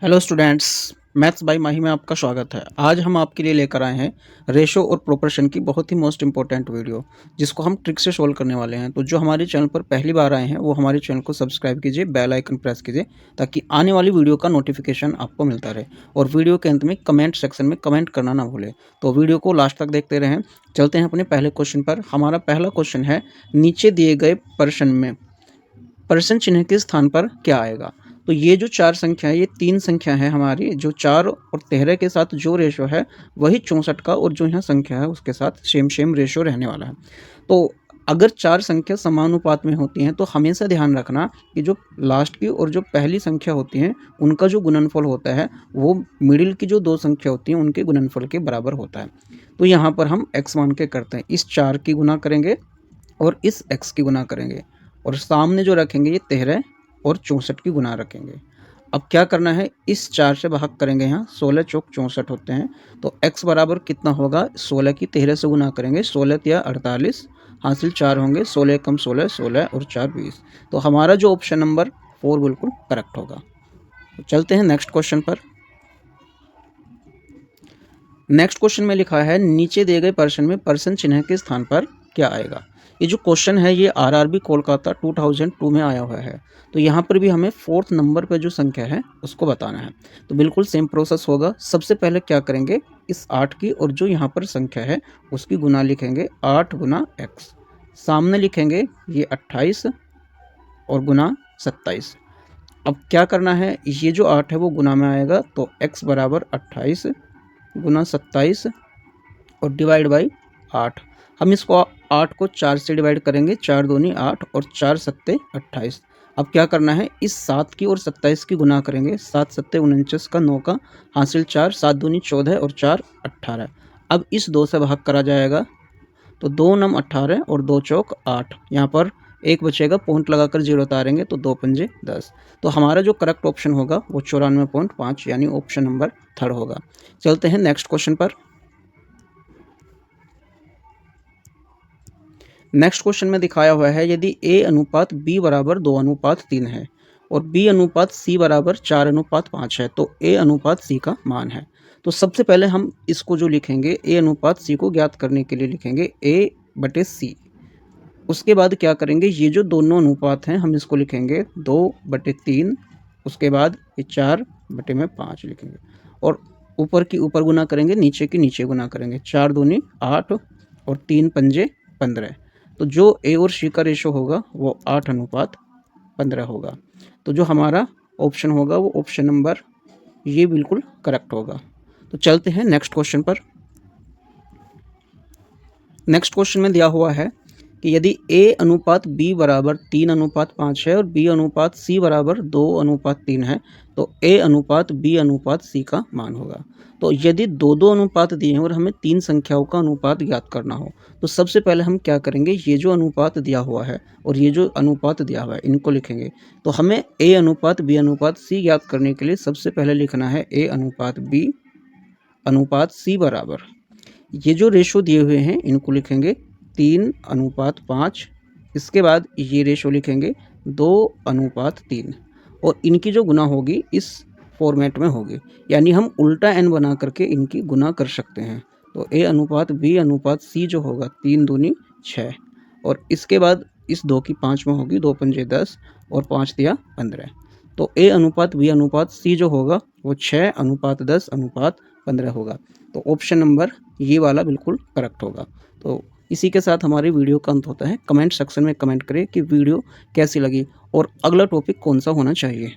Hello students, maths by माही में आपका स्वागत है। आज हम आपके लिए लेकर आए हैं रेशो और प्रोपोर्शन की बहुत ही मोस्ट इंपॉर्टेंट वीडियो, जिसको हम ट्रिक से सोल्व करने वाले हैं। तो जो हमारे चैनल पर पहली बार आए हैं वो हमारे चैनल को सब्सक्राइब कीजिए, बेल आइकन प्रेस कीजिए ताकि आने वाली वीडियो का नोटिफिकेशन आपको मिलता रहे। और वीडियो के अंत में कमेंट सेक्शन में कमेंट करना ना भूलें। तो वीडियो को लास्ट तक देखते रहें। चलते हैं अपने पहले क्वेश्चन पर। हमारा पहला क्वेश्चन है, नीचे दिए गए पर्सन में पर्सन चिन्ह के स्थान पर क्या आएगा। तो ये जो चार संख्या है, ये तीन संख्या है हमारी, जो 4 और 13 के साथ जो रेशो है वही 64 का और जो यहाँ संख्या है उसके साथ सेम रेशो रहने वाला है। तो अगर चार संख्या समानुपात में होती हैं तो हमेशा ध्यान रखना कि जो लास्ट की और जो पहली संख्या होती हैं उनका जो गुणनफल होता है वो मिडिल की जो दो संख्या होती हैं उनके गुणनफल के बराबर होता है। तो यहाँ पर हम x मान के करते हैं, इस 4 की गुना करेंगे और इस x की गुना करेंगे और सामने जो रखेंगे ये 13 और 64 की गुना रखेंगे। अब क्या करना है, इस 4 से भाग करेंगे, यहाँ 16 चौक 64 होते हैं। तो x बराबर कितना होगा, 16 की 13 से गुना करेंगे, 16 या 48, हासिल 4 होंगे, 16 कम 16, 16 और 4 20। तो हमारा जो ऑप्शन नंबर 4 बिल्कुल करेक्ट होगा। तो चलते हैं नेक्स्ट क्वेश्चन पर। नेक्स्ट क्वेश्चन में लिखा है, नीचे दिए गए पर्सन में पर्सन चिन्ह के स्थान पर क्या आएगा। ये जो क्वेश्चन है ये आरआरबी कोलकाता 2002 में आया हुआ है। तो यहाँ पर भी हमें 4th नंबर पे जो संख्या है उसको बताना है। तो बिल्कुल सेम प्रोसेस होगा। सबसे पहले क्या करेंगे, इस 8 की और जो यहाँ पर संख्या है उसकी गुना लिखेंगे, 8 गुना x। सामने लिखेंगे ये 28 और गुना 27। अब क्या करना है, ये जो 8 है वो गुना में आएगा, तो x बराबर 28 गुना 27 और डिवाइड बाई 8। हम इसको 8 को 4 से डिवाइड करेंगे, 4 दूनी 8 और 4 सत्ते 28। अब क्या करना है, इस 7 की और 27 की गुना करेंगे, 7 सत्ते 49 का 9 का, हासिल 4, 7 दूनी 14 और 4 18। अब इस 2 से भाग करा जाएगा, तो 2 नम 18 और 2 चौक 8। यहाँ पर एक बचेगा, पॉइंट लगाकर 0 उतारेंगे तो 2 पंजे 10। तो हमारा जो करेक्ट ऑप्शन होगा वो 94.5 यानी ऑप्शन नंबर 3 होगा। चलते हैं नेक्स्ट क्वेश्चन पर। नेक्स्ट क्वेश्चन में दिखाया हुआ है, यदि a अनुपात b बराबर 2 अनुपात 3 है और b अनुपात c बराबर 4 अनुपात 5 है तो a अनुपात c का मान है। तो सबसे पहले हम इसको जो लिखेंगे, a अनुपात c को ज्ञात करने के लिए लिखेंगे a बटे c। उसके बाद क्या करेंगे, ये जो दोनों अनुपात हैं हम इसको लिखेंगे 2 बटे 3। उसके बाद ये 4 बटे में 5 लिखेंगे और ऊपर की ऊपर गुना करेंगे, नीचे की नीचे गुना करेंगे, 4 दूनी 8 और 3 पंजे 15। तो जो ए और सी का रेशो होगा वो 8 अनुपात 15 होगा। तो जो हमारा ऑप्शन होगा वो ऑप्शन नंबर ये बिल्कुल करेक्ट होगा। तो चलते हैं नेक्स्ट क्वेश्चन पर। नेक्स्ट क्वेश्चन में दिया हुआ है कि यदि a अनुपात b बराबर 3 अनुपात 5 है और b अनुपात c बराबर 2 अनुपात 3 है तो a अनुपात b अनुपात c का मान होगा। तो यदि दो अनुपात दिए हैं और हमें तीन संख्याओं का अनुपात ज्ञात करना हो तो सबसे पहले हम क्या करेंगे, ये जो अनुपात दिया हुआ है और ये जो अनुपात दिया हुआ है इनको लिखेंगे। तो हमें a अनुपात b अनुपात c ज्ञात करने के लिए सबसे पहले लिखना है a अनुपात b अनुपात c बराबर, ये जो रेशो दिए हुए हैं इनको लिखेंगे 3 अनुपात 5। इसके बाद ये रेशो लिखेंगे 2 अनुपात 3 और इनकी जो गुना होगी इस फॉर्मेट में होगी, यानी हम उल्टा n बना करके इनकी गुना कर सकते हैं। तो a अनुपात b अनुपात c जो होगा 3 दूनी 6 और इसके बाद इस 2 की 5 में होगी, 2 पंजे 10 और 5 दिया 15। तो a अनुपात b अनुपात c जो होगा वो 6 अनुपात 10 अनुपात 15 होगा। तो ऑप्शन नंबर ये वाला बिल्कुल करेक्ट होगा। तो इसी के साथ हमारी वीडियो का अंत होता है। कमेंट सेक्शन में कमेंट करें कि वीडियो कैसी लगी और अगला टॉपिक कौन सा होना चाहिए।